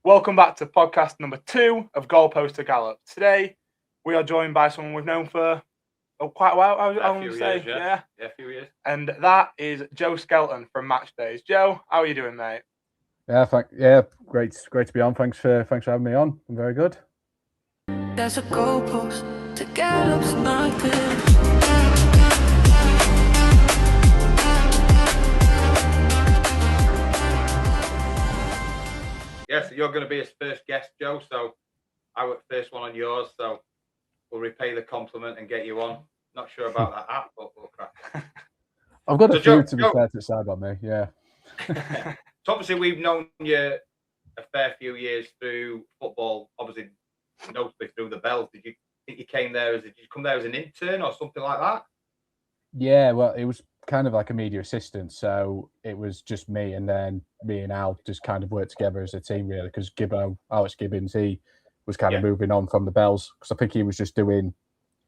Welcome back to podcast number 2 of Goalpost to Gallop. Today, we are joined by someone we've known for quite a while, I want to say. Yeah, a few years. And that is Joe Skelton from MatchDays. Joe, how are you doing, mate? Great to be on. Thanks for having me on. I'm very good. There's a goalpost to Gallop tonight. Yeah, so you're going to be his first guest, Joe. So I was first one on yours. So we'll repay the compliment and get you on. Not sure about that app, but we'll crack. I've got a few to be fair to say about me. Yeah. So obviously we've known you a fair few years through football. Obviously, notably through the Bells. Did you think you come there as an intern or something like that? Yeah, well, it was kind of like a media assistant, so it was just me, and then me and Al just kind of worked together as a team, really, because Alex Gibbons, he was kind of moving on from the Bells, because I think he was just doing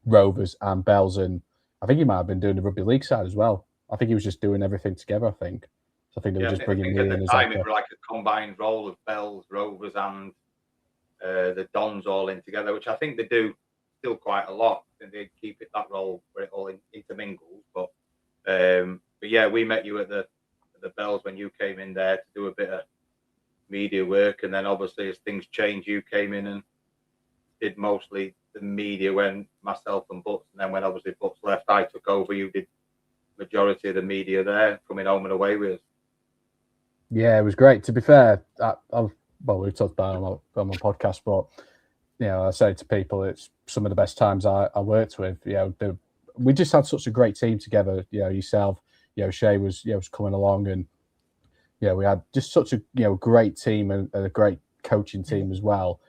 Rovers and Bells, and I think he might have been doing the rugby league side as well. I think he was just doing everything together, I think. So I think they were just bringing me in as like a combined role of Bells, Rovers, and the Dons all in together, which I think they do still quite a lot. I think they keep it that role where it all intermingles. But yeah, we met you at the Bells when you came in there to do a bit of media work, and then obviously as things changed, you came in and did mostly the media when myself and Butts, and then when obviously Butts left, I took over. You did majority of the media there, coming home and away with us. Yeah, it was great. To be fair, we've talked about it on my podcast, but I say to people, it's some of the best times I worked with. We just had such a great team together. Yourself, Shay was coming along, and we had just such a great team and a great coaching team as well.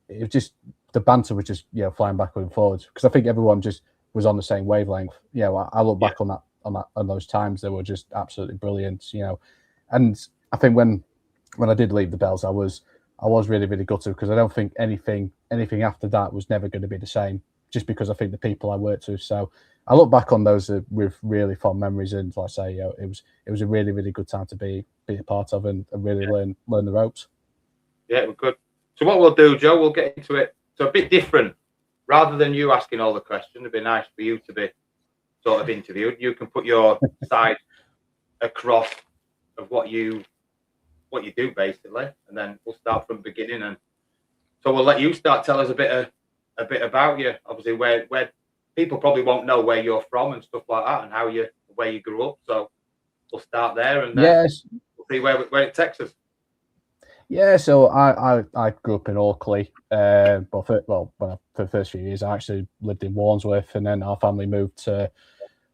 It was just the banter was just flying backward and forwards, because I think everyone just was on the same wavelength. I look back on those times, they were just absolutely brilliant. And I think when I did leave the Bells, I was really, really gutted, because I don't think anything after that was never going to be the same, just because I think the people I worked with. So I look back on those with really fond memories, and like I say, it was a really, really good time to be a part of and really learn the ropes. Yeah, we're good. So what we'll do, Joe, we'll get into it. So a bit different, rather than you asking all the questions, it'd be nice for you to be sort of interviewed. You can put your side across of what you do, basically, and then we'll start from the beginning. And so we'll let you start. Tell us a bit about you. Obviously, where people probably won't know where you're from and stuff like that, and where you grew up. So we'll start there, and then we'll see where it takes us. Yeah, so I grew up in Orkley, but for the first few years I actually lived in Wandsworth, and then our family moved to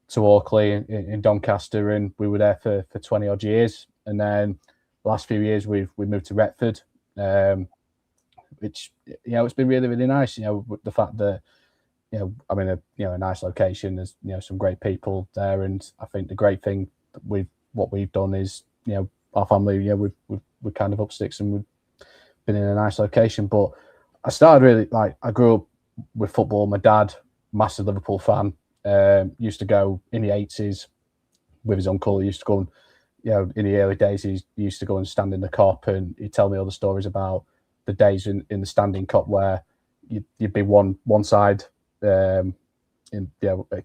Orkley in Doncaster, and we were there for 20 odd years, and then the last few years we moved to Retford, which it's been really, really nice. The fact that I'm in a nice location. There's some great people there, and I think the great thing with what we've done is our family we're kind of up sticks, and we've been in a nice location. But I started really I grew up with football. My dad, massive Liverpool fan, used to go in the 80s with his uncle. He used to go and in the early days, he used to go and stand in the Kop, and he'd tell me all the stories about the days in the standing Kop where you'd be one side at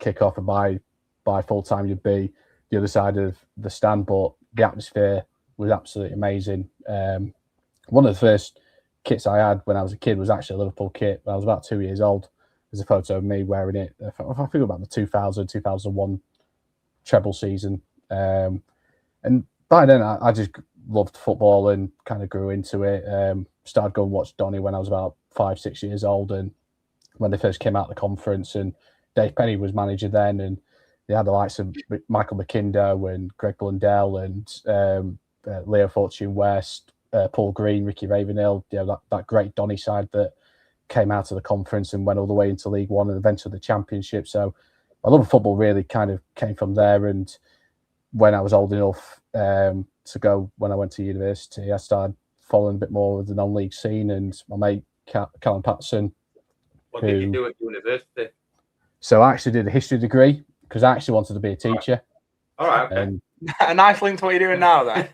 kick-off, and by full time you'd be the other side of the stand. But the atmosphere was absolutely amazing. One of the first kits I had when I was a kid was actually a Liverpool kit. When I was about 2 years old. There's a photo of me wearing it. I think about the 2000-2001 treble season. And by then, I just loved football and kind of grew into it. Started going to watch Donny when I was about 5-6 years old, and when they first came out of the conference, and Dave Penny was manager then, and they had the likes of Michael McKindo and Greg Blundell and Leo Fortune West, Paul Green, Ricky Ravenhill, that great Donny side that came out of the conference and went all the way into League One and eventually the Championship. So my love of football really kind of came from there. And when I was old enough to go, when I went to university, I started following a bit more of the non-league scene, and my mate Callum Patterson. What did you do at university? So I actually did a history degree because I actually wanted to be a teacher. All right. Okay. A nice link to what you're doing now, then.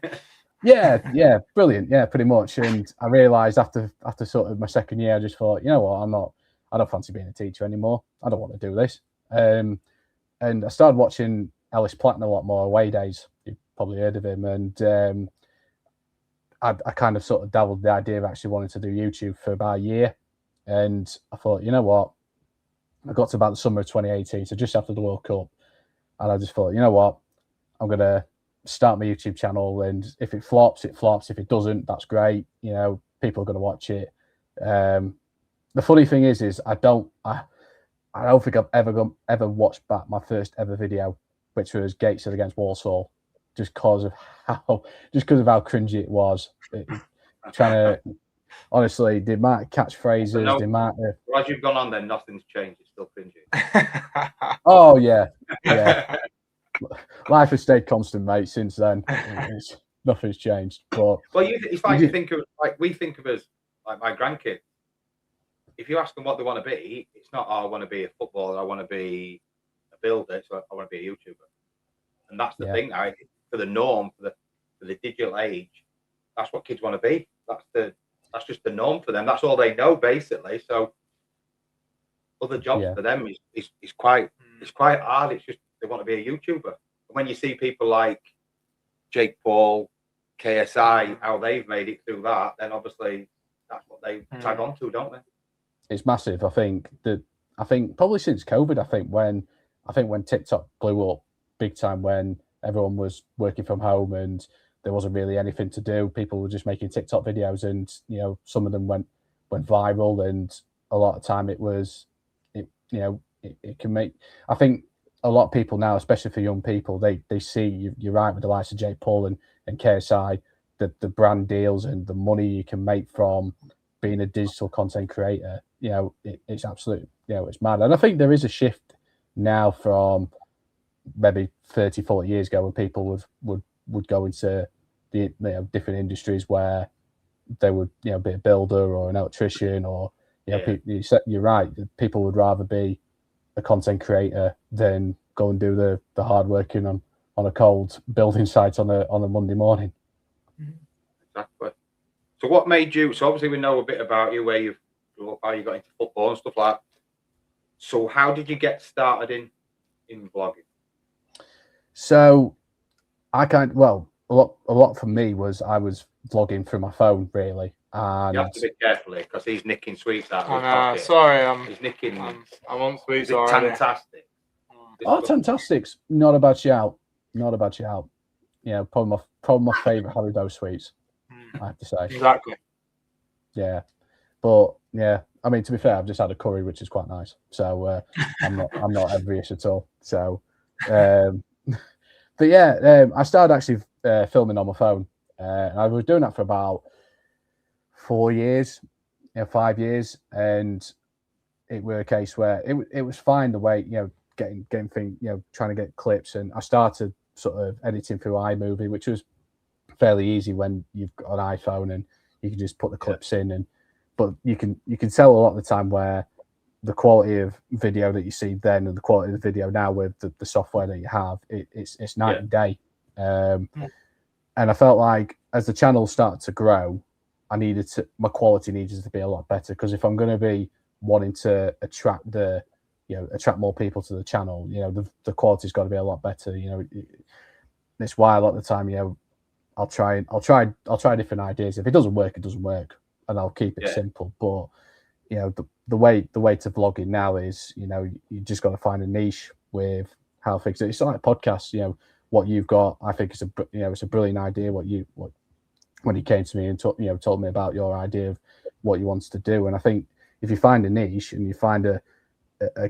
Yeah, brilliant. Yeah, pretty much. And I realised after sort of my second year, I just thought, you know what, I don't fancy being a teacher anymore. I don't want to do this. And I started watching Ellis Platten a lot more, Away Days. You've probably heard of him. And I kind of sort of dabbled the idea of actually wanting to do YouTube for about a year. And I thought, you know what, I got to about the summer of 2018, so just after the World Cup. And I just thought, you know what, I'm going to start my YouTube channel. And if it flops, it flops. If it doesn't, that's great. You know, people are going to watch it. The funny thing is I don't think I've ever watched back my first ever video, which was Gateshead against Walsall, just because of how cringy it was. Trying to, honestly, the amount of catchphrases, the amount of. As you've gone on, then nothing's changed. It's still cringy. Oh yeah. Life has stayed constant, mate. Since then, nothing's changed. But it's like you think of, like we think of as like my grandkids. If you ask them what they want to be, it's not, oh, I want to be a footballer, I want to be a builder, it's like, I want to be a YouTuber. And that's the thing now, for the norm, for the digital age, that's what kids want to be. That's just the norm for them. That's all they know, basically. So other jobs for them is quite hard. It's just they want to be a YouTuber. And when you see people like Jake Paul, KSI, how they've made it through that, then obviously that's what they tag on to, don't they? It's massive. I think probably since COVID, I think when TikTok blew up big time, when everyone was working from home and there wasn't really anything to do, people were just making TikTok videos, and you know, some of them went viral, and a lot of time it can make, I think a lot of people now, especially for young people, they see, you're right, with the likes of Jake Paul and KSI, the brand deals and the money you can make from being a digital content creator. You know, it's absolute, you know, it's mad. And I think there is a shift now from maybe 30, 40 years ago, when people would go into the different industries where they would, you know, be a builder or an electrician, or you're right, people would rather be a content creator than go and do the hard working on a cold building site on a Monday morning. Exactly. So what made you, so obviously we know a bit about you, where you've grew up, how you got into football and stuff like that. So how did you get started in vlogging? So a lot for me was, I was vlogging through my phone, really. And you have to be careful, because he's nicking sweets out of his pocket. Sorry, he's nicking. I want sweets already. Fantastic. Oh, fantastic's not a bad shout. Not a bad shout. You know, probably my favourite Haribo sweets, I have to say. Exactly. Yeah, but yeah, I mean, to be fair, I've just had a curry, which is quite nice. So I'm not envious at all. So, but yeah, I started actually filming on my phone. I was doing that for about 4 years, 5 years, and it was a case where it was fine the way, you know, getting things, you know, trying to get clips, and I started sort of editing through iMovie, which was fairly easy when you've got an iPhone and you can just put the clips in, but you can tell a lot of the time where the quality of video that you see then and the quality of the video now with the software that you have, it's night and day. And I felt like as the channel started to grow, my quality needed to be a lot better, because if I'm going to be wanting to attract more people to the channel, you know, the quality's got to be a lot better. You know, that's why a lot of the time, you know, I'll try different ideas. If it doesn't work, it doesn't work, and I'll keep it simple. But you know, the way to vlogging now is, you know, you just got to find a niche with how things. It's like podcasts. You know, what you've got, I think it's a brilliant idea. When you came to me and told me about your idea of what you wanted to do, and I think if you find a niche and you find a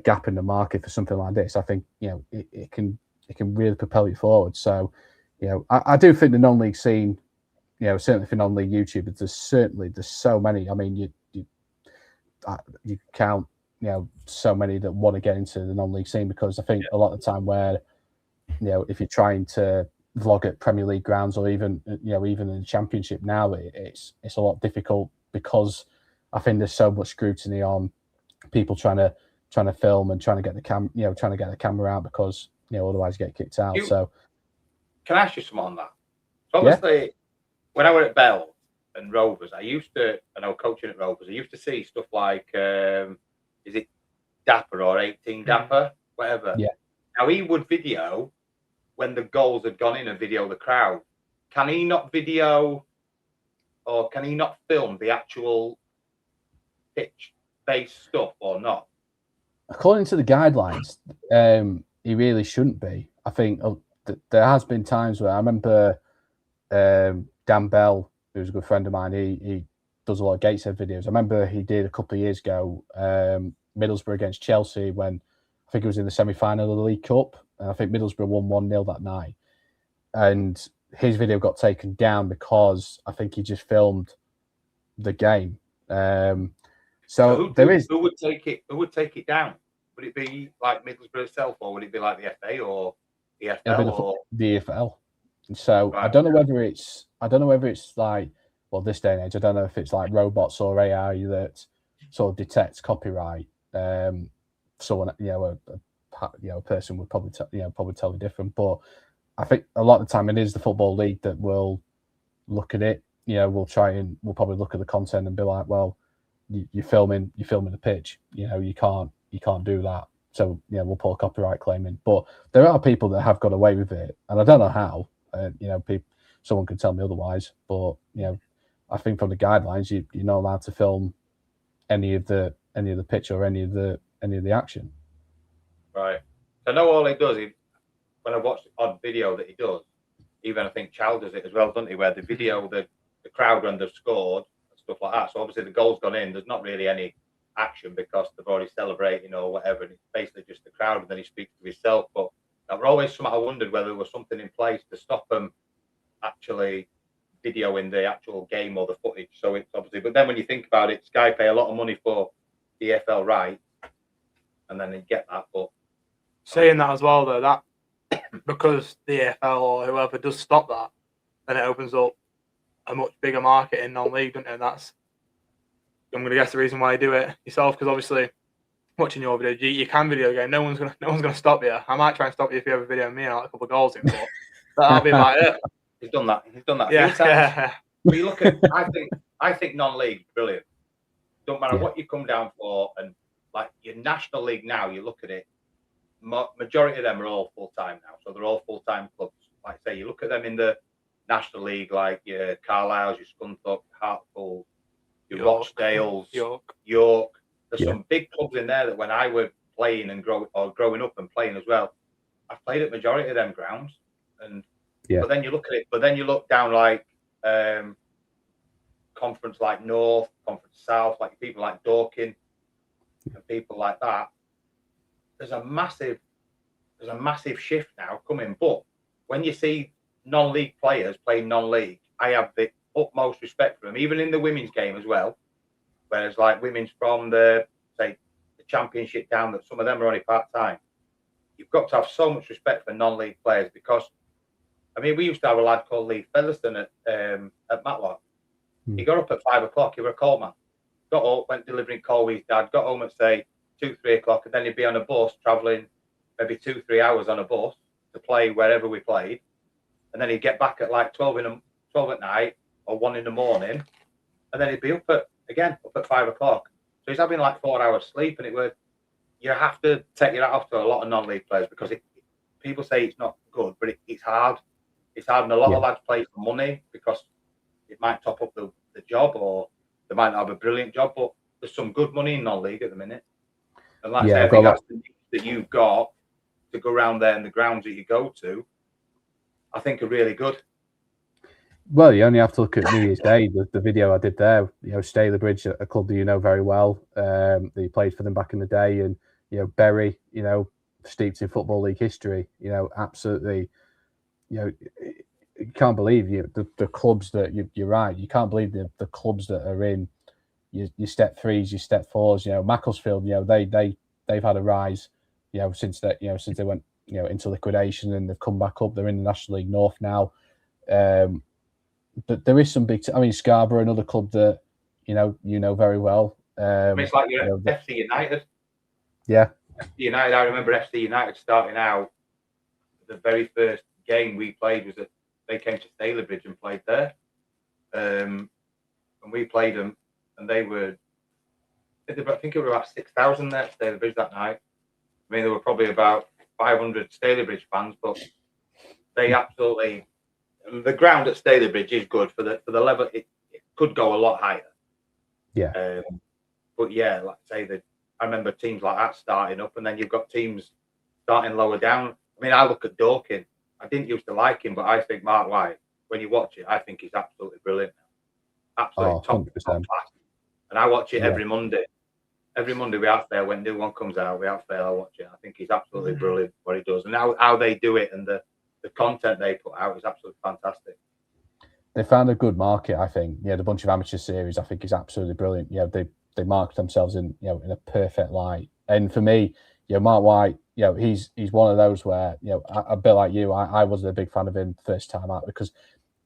gap in the market for something like this, I think, you know, it can really propel you forward. So, you know, I do think the non-league scene, you know, certainly for non-league YouTubers, there's so many. I mean, you count, you know, so many that want to get into the non-league scene, because I think a lot of the time where, you know, if you're trying to vlog at Premier League grounds, or even, you know, even in the Championship now, it's a lot difficult, because I think there's so much scrutiny on people trying to film and trying to get the camera out, because, you know, otherwise you get kicked out. So can I ask you something on that? So obviously, when I were at Bell and Rovers, I was coaching at Rovers, I used to see stuff like, is it Dapper or 18 Dapper, whatever. Yeah. Now he would video when the goals had gone in and video the crowd. Can he not video or can he not film the actual pitch-based stuff or not? According to the guidelines, he really shouldn't be. I think there has been times where I remember Dan Bell, who's a good friend of mine, he does a lot of Gateshead videos. I remember he did a couple of years ago, Middlesbrough against Chelsea, when I think it was in the semi-final of the League Cup, and I think Middlesbrough won 1-0 that night. And his video got taken down because I think he just filmed the game. So who would take it? Who would take it down? Would it be like Middlesbrough itself, or would it be like the FA or the EFL or the EFL? So right. I don't know whether it's like, well, this day and age, I don't know if it's like robots or AI that sort of detects copyright. Someone, a person would probably tell you different. But I think a lot of the time it is the Football League that will look at it. We'll probably look at the content and be like, well, you're filming the pitch. You can't do that. So we'll put a copyright claim in. But there are people that have got away with it, and I don't know how. Someone could tell me otherwise. But I think from the guidelines, you're not allowed to film any of the pitch or any of the action. Right. I know all he does. When I watch the odd video that he does, even I think Chow does it as well, doesn't he? Where the video, the crowd when they've scored and stuff like that. So obviously the goal's gone in. There's not really any action because they've already celebrating or whatever. And it's basically just the crowd, and then he speaks to himself. But there were always something I wondered whether there was something in place to stop them actually videoing the actual game or the footage. So it's obviously, but then when you think about it, Sky pay a lot of money for the EFL rights, and then they get that. But saying that as well, though, that because the EFL or whoever does stop that, then it opens up a much bigger market in non-league, doesn't it? And that's, I'm going to guess, the reason why you do it yourself, because obviously watching your video, you can video game. No one's gonna stop you. I might try and stop you if you have a video of me and like a couple of goals in, but that'll be about it. He's done that. Yeah. A few times. But you look at, I think non-league brilliant. Don't matter what you come down for, and like your national league now, you look at it. Majority of them are all full time now, so they're all full time clubs. Like say, you look at them in the national league, like your Carlisle's, your Scunthorpe, Hartlepool, your Rochdales, York. There's some big clubs in there that when I were playing and growing up and playing as well, I played at majority of them grounds. And but then you look at it, you look down like conference like North, conference South, like people like Dorking and people like that. There's a massive shift now coming. But when you see non-league players playing non-league, I have the utmost respect for them, even in the women's game as well. Whereas like women's from the championship down, that some of them are only part-time. You've got to have so much respect for non-league players, because I mean, we used to have a lad called Lee Featherstone at Matlock. He got up at 5 o'clock. He was a call man. Got up, went delivering call with his dad, got home at say 2-3 o'clock, and then he'd be on a bus traveling maybe 2-3 hours on a bus to play wherever we played, and then he'd get back at like 12 at night or 1 in the morning, and then he'd be up at 5 o'clock. So he's having like 4 hours sleep, and you have to take your hat off to a lot of non-league players, because people say it's not good, but it's hard. It's hard, and a lot of lads play for money because it might top up the job, or they might not have a brilliant job, but there's some good money in non-league at the minute. And like I say, I think that's the need that you've got to go around there, and the grounds that you go to, I think are really good. Well, you only have to look at New Year's Day, the video I did there. Stalybridge, a club that you know very well, that you played for them back in the day, and Bury, steeped in Football League history. Absolutely, you can't believe the clubs that you're right. You can't believe the clubs that are in your step threes, your step fours. Macclesfield, they've had a rise, since they went into liquidation, and they've come back up. They're in the National League North now. But there is some big. Scarborough, another club that you know very well. It's like FC United. Yeah. FC United. I remember FC United starting out. The very first game we played was that they came to Stalybridge and played there. and we played them, and they were, I think it was about 6,000 there at Staley Bridge that night. I mean, there were probably about 500 Staley Bridge fans, but they absolutely, the ground at Staley Bridge is good for the level. It could go a lot higher. Yeah. But yeah, like I say, I remember teams like that starting up, and then you've got teams starting lower down. I mean, I look at Dorking. I didn't used to like him, but I think Mark White, when you watch it, I think he's absolutely brilliant. Absolutely top class. And I watch it every Monday. Every Monday we out there, when new one comes out, we out there, I watch it. I think he's absolutely brilliant what he does. And how they do it and the content they put out is absolutely fantastic. They found a good market, I think. Yeah, the bunch of amateur series, I think, is absolutely brilliant. Yeah, they market themselves in in a perfect light. And for me, Mark White, he's one of those where a bit like you, I wasn't a big fan of him first time out, because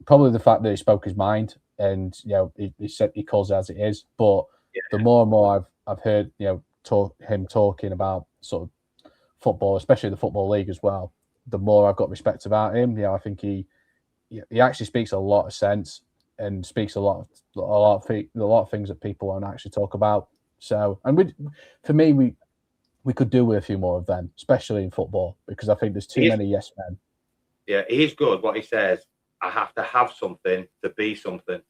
probably the fact that he spoke his mind, and he said he calls it as it is. But the more and more I've heard him talking about sort of football, especially the Football League as well, the more I've got respect about him. I think he actually speaks a lot of sense and speaks a lot of things that people won't actually talk about. So, and for me, we could do with a few more of them, especially in football, because I think there's too many yes men. Yeah, he's good. What he says, I have to have something to be something.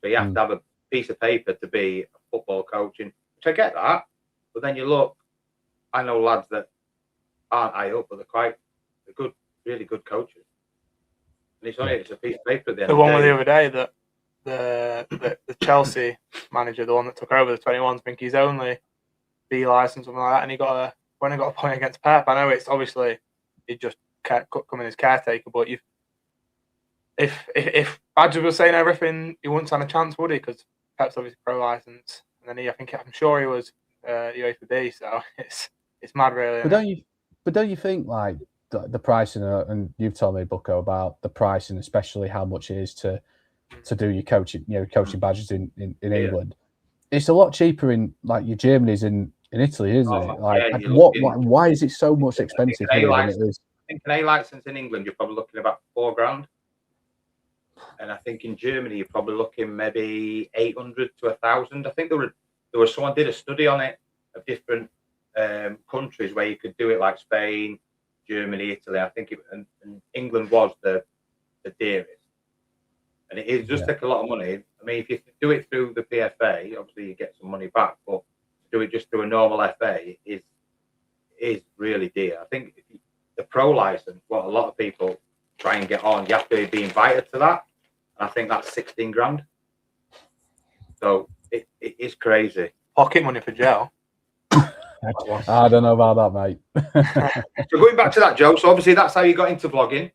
So you have to have a piece of paper to be a football coach, which I get that. But then you look, I know lads that aren't high up, but they're good, really good coaches. And it's a piece of paper at the end the of the one day. The other day that the Chelsea manager, the one that took over the 21s, I think he's only B license, something like that, and he got a point against Pep. I know it's obviously he just can't come in as caretaker, but if Badger was saying everything, he wouldn't stand a chance, would he? Because Pep's obviously pro license, and then I'm sure he was UEFA B, so it's mad, really. But don't you think like the pricing, and you've told me, Bucko, about the pricing, especially how much it is to do your coaching badges in England. It's a lot cheaper in like your Germany's in Italy, isn't it? Like, why is it so much expensive here than it is? I think an A license in England, you're probably looking about $4,000, and I think in Germany you're probably looking maybe 800 to 1,000. I think there was someone did a study on it of different countries where you could do it, like Spain, Germany, Italy. I think and England was the dearest. And it does take a lot of money. I mean, if you do it through the PFA, obviously you get some money back, but to do it just through a normal FA is really dear. I think the pro license, what a lot of people try and get on, you have to be invited to that. And I think that's 16 grand. So it is crazy. Pocket money for Joe. I don't know about that, mate. So going back to that, Joe, so obviously that's how you got into vlogging.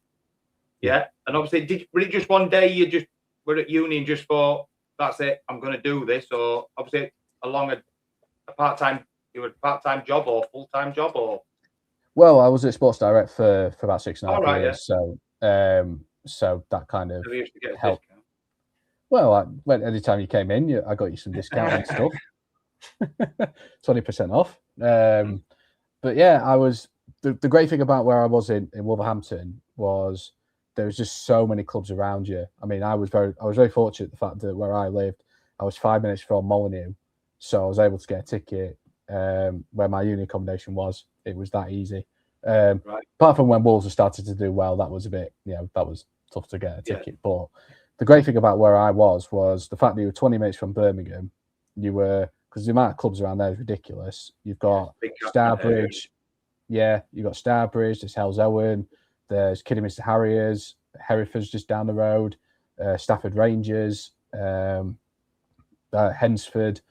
Yeah, and obviously, was it just one day you just were at uni and just thought, that's it, I'm going to do this? Or obviously along a part-time, you were a part-time job or full-time job, or? Well, I was at Sports Direct for about 6.5 years, yeah. So that kind of used to get a helped. discount. Well, anytime you came in, I got you some discount and stuff, 20% off. But yeah, I was the great thing about where I was in Wolverhampton was there was just so many clubs around you. I mean, I was very fortunate the fact that where I lived, I was 5 minutes from Molineux, so I was able to get a ticket where my uni accommodation was. It was that easy. Apart from when Wolves had started to do well, that was a bit, that was tough to get a ticket. But the great thing about where I was the fact that you were 20 minutes from Birmingham. You were, because the amount of clubs around there is ridiculous. You've got Starbridge, you've got Starbridge, there's Hell's Owen, there's Kidderminster Harriers, Hereford's just down the road, Stafford Rangers, Hensford,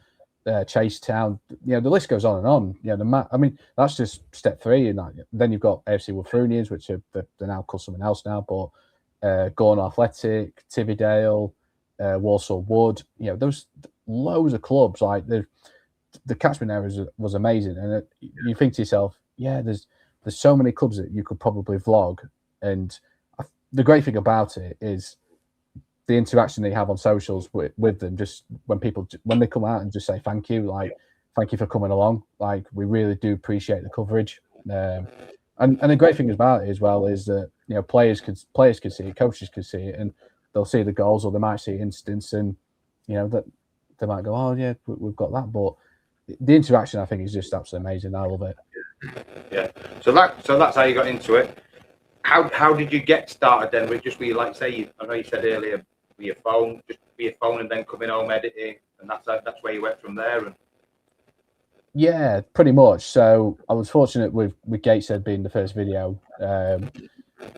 Chasetown. The list goes on and on. I mean, that's just step 3. And then you've got AFC Wolfrunians, which are they're now called something else now, but Gorn Athletic, Tividale, Walsall Wood. Those loads of clubs. Like the catchment area was amazing, and you think to yourself, there's so many clubs that you could probably vlog. And the great thing about it is the interaction that you have on socials with them. Just when they come out and just say thank you, like thank you for coming along. Like we really do appreciate the coverage. And the great thing about it as well is that players can see it, coaches can see it, and they'll see the goals or they might see instance, and that they might go, oh yeah, we've got that. But the interaction, I think, is just absolutely amazing. I love it. Yeah. So that's how you got into it. How did you get started then? With just, were you, like, say, I know you said earlier, with your phone, and then coming home editing, and that's where you went from there. And yeah, pretty much. So I was fortunate with Gateshead being the first video.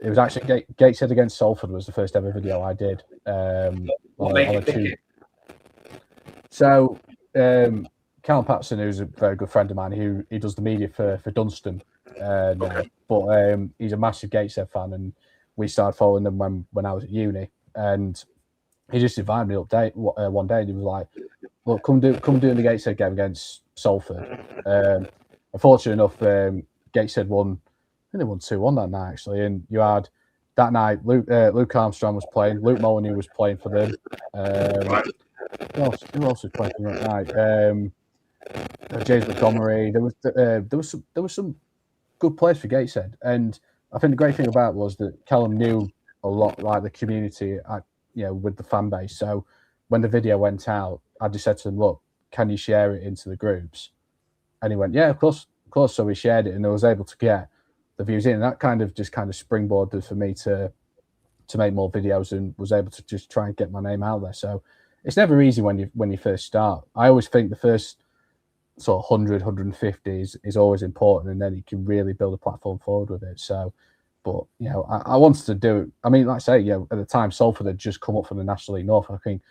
It was actually Gateshead against Salford was the first ever video I did. What made you pick it? So Callum Patson, who's a very good friend of mine, he does the media for Dunstan now, but he's a massive Gateshead fan, and we started following them when I was at uni, and he just invited me update one day, and he was like, "Look, come do the Gateshead game against Salford." Unfortunately enough, Gateshead won. I think they won 2-1 that night, actually, and you had that night Luke Armstrong was playing, Luke Molyneux was playing for them. Who else was playing for them that night? James Montgomery. There was some good players for Gateshead, and I think the great thing about it was that Callum knew a lot, like the community, with the fan base. So when the video went out, I just said to him, "Look, can you share it into the groups?" And he went, "Yeah, of course." So we shared it, and I was able to get the views in. And that kind of springboarded for me to make more videos, and was able to just try and get my name out there. So it's never easy when you first start. I always think the first sort of 100, 150 is always important, and then you can really build a platform forward with it. So, but I wanted to do it. I mean, like I say, at the time, Salford had just come up from the National League North. I think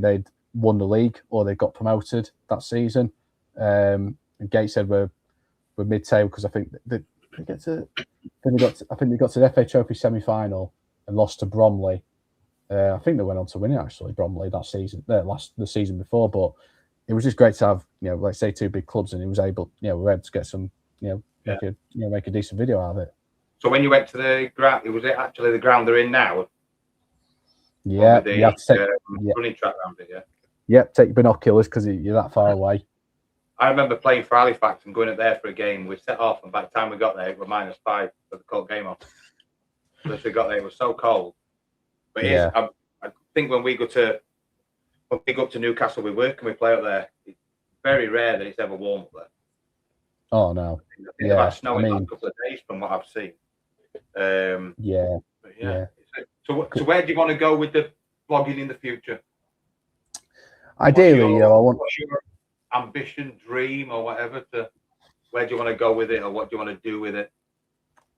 they'd won the league or they got promoted that season. And Gateshead were mid-table because I think they got to the FA Trophy semi-final and lost to Bromley. I think they went on to win it, actually, Bromley, that season, the season before. But it was just great to have, let's say, two big clubs, and we were able to get some, make a decent video out of it. So when you went to the ground, was it actually the ground they're in now? Yeah, you have to take running track around it. Yeah. Yep, take your binoculars because you're that far away. I remember playing for Halifax and going up there for a game. We set off, and by the time we got there, it was -5 for the cold game off. So we got there, it was so cold. But yeah. I think when we go up to Newcastle, we work and we play up there. It's very rare that it's ever warm up there. Oh no! It's about snowing a couple of days from what I've seen. Yeah. So where do you want to go with the vlogging in the future? Ideally, what's your ambition, dream, or whatever? Where do you want to go with it, or what do you want to do with it?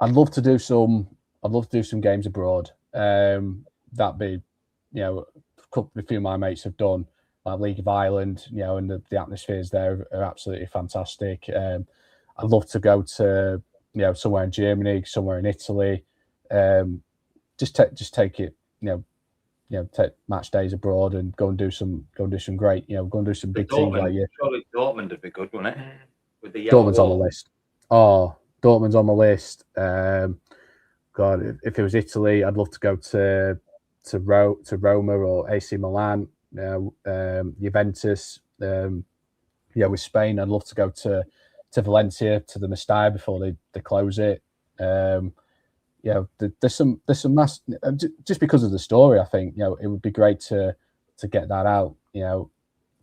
I'd love to do some games abroad. That'd be, a few of my mates have done, like League of Ireland, and the atmospheres there are absolutely fantastic. I'd love to go to, somewhere in Germany, somewhere in Italy. Just take it, take match days abroad and go and do some great, go and do some big teams like you. Surely Dortmund would be good, wouldn't it? With the Dortmund's on the list. Oh, Dortmund's on the list. God, if it was Italy, I'd love to go to Roma or AC Milan, Juventus. With Spain, I'd love to go to Valencia, to the Mestalla before they close it. There's some mass, just because of the story. I think it would be great to get that out.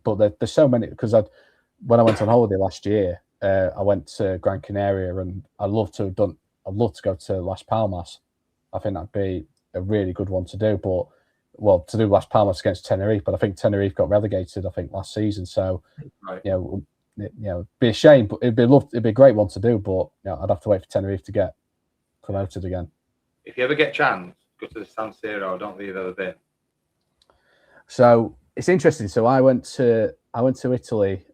But there's so many, because when I went on holiday last year, I went to Gran Canaria, and I'd love to go to Las Palmas. I think that'd be a really good one to do. But to do Las Palmas against Tenerife, but I think Tenerife got relegated, I think, last season. So right. It'd be a shame, but it'd be a great one to do. But I'd have to wait for Tenerife to get promoted again. If you ever get a chance, go to the San Siro. I don't think you've ever been. So it's interesting. So I went to Italy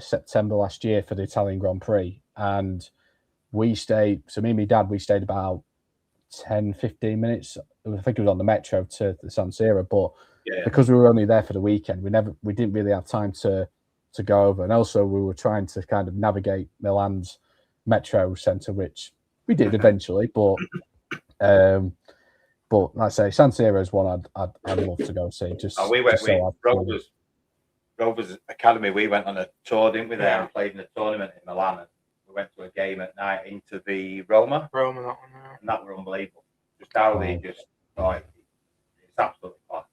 September last year for the Italian Grand Prix, and we stayed. So me and my dad, we stayed about 10-15 minutes. I think it was on the metro to the San Siro, but because we were only there for the weekend, we didn't really have time to go over, and also we were trying to kind of navigate Milan's metro centre, which we did eventually, but like I say, San Siro is one I'd love to go see. Rovers Academy. We went on a tour, didn't we? There and played in a tournament in Milan, and we went to a game at night into the Roma. That one, and that were unbelievable. Just how they just it's It's absolutely class.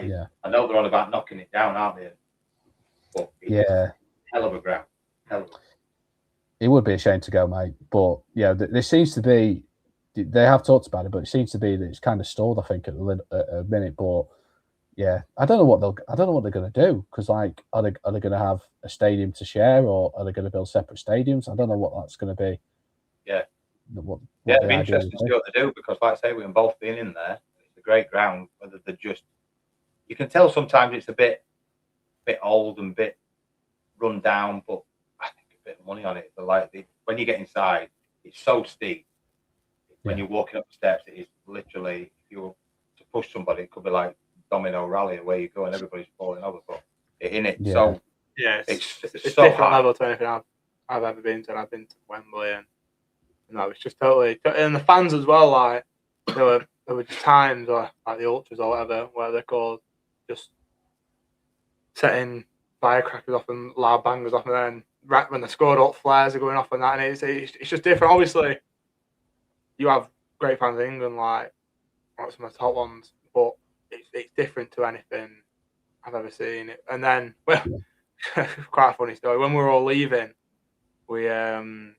Yeah. I know they're on about knocking it down, aren't they? But Yeah. Hell of a ground. It would be a shame to go, mate. But yeah, there seems to be. They have talked about it, but it seems to be that it's kind of stalled. I think at a minute, but yeah, I don't know what they're going to do, because like, are they going to have a stadium to share, or are they going to build separate stadiums? I don't know what that's going to be. Yeah. What It'd be interesting to see what they do, because like I say, we've both been in there. It's a great ground. Whether they're just, you can tell sometimes it's a bit old and a bit run down, but I think a bit of money on it. But like when you get inside, it's so steep. When you're walking up the steps, it is literally, if you were to push somebody, it could be like domino rally where you go and everybody's falling over. But in it, so yeah, it's so different high. level to anything I've ever been to. And I've been to Wembley, and that was just totally. And the fans as well. Like there were just times, or like the ultras or whatever they're called, just setting firecrackers off and loud bangers off, and then right when they scored, up flares are going off and that, and it's just different. Obviously, you have great fans in England, like some of the top ones, but it's different to anything I've ever seen. And then, well, quite a funny story. When we were all leaving, we're